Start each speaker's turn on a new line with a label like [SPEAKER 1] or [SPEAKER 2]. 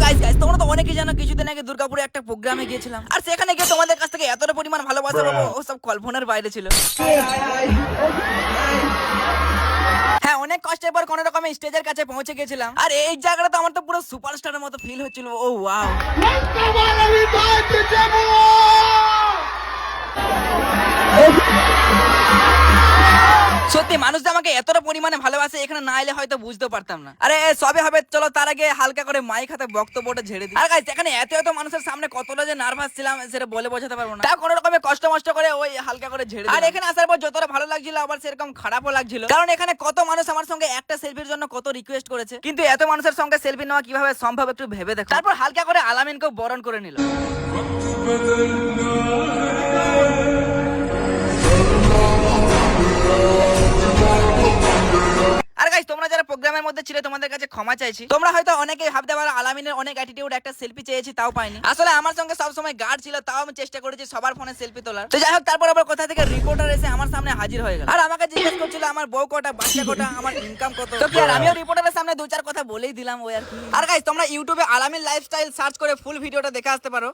[SPEAKER 1] Guys guys তোমরা তো অনেকেই জানো কিছুদিন আগে দুর্গাপুরে একটা প্রোগ্রামে গিয়েছিলাম, আর সেখানে গিয়ে তোমাদের কাছ থেকে এতটা পরিমাণ ভালোবাসা পাবো ও সব কল্পনার বাইরে ছিল। হ্যাঁ, অনেক কষ্টের পর কোন রকমে স্টেজের কাছে পৌঁছে গেছিলাম, আর এই জায়গাটা তো আমার তো পুরো সুপারস্টারের মতো ফিল হচ্ছিল। ও ওয়াও, সত্যি মানুষ যে আমাকে এতটা পরিমাণে ভালোবাসে এখানে না এলে হয়তো বুঝতে পারতাম না। আরে সবে হবে, চলো তার আগে হালকা করে মাইক হাতে বক্তব্যটা ঝেড়ে দিই। আর গাইস এখানে এত মানুষের সামনে কতটা যে নার্ভাস ছিলাম সেটা বলে বোঝাতে পারবো না। তাও কোনো রকমে কষ্ট করে ওই হালকা করে ঝেড়ে দিই। আর এখানে আসার পর যতটা ভালো লাগছিল আবার সেরকম খারাপও লাগছিল, কারণ এখানে কত মানুষ আমার সঙ্গে একটা সেলফির জন্য কত রিকোয়েস্ট করেছে, কিন্তু এত মানুষের সঙ্গে সেলফি নেওয়া কিভাবে সম্ভব একটু ভেবে দেখো। তারপর হালকা করে আলামিনকেও বরণ করে নিল। আর গাইস তোমরা যারা প্রোগ্রামের মধ্যে ছিলে তোমাদের কাছে ক্ষমা চাইছি। তোমরা হয়তো অনেকেই ভাবতে পারো আলামিনের অনেক অ্যাটিটিউড, একটা সেলফি চেয়েছি তাও পাইনি। আসলে আমার সঙ্গে সব সময় গার্ড ছিল, তাও আমি চেষ্টা করেছি সবার ফোনে সেলফি তোলার। তো যাই হোক, তারপর আবার কোথা থেকে রিপোর্টার এসে আমার সামনে হাজির হয়ে গেল, আর আমাকে জিজ্ঞেস করছিল আমার বউ কটা, বাচ্চা কটা, আমার ইনকাম কত। তো কি আর আমিও রিপোর্টারের সামনে দু চার কথা বলেই দিলাম ওই আর কি। আর গাইস তোমরা ইউটিউবে আলামিন লাইফস্টাইল সার্চ করে ফুল ভিডিওটা দেখে আসতে পারো।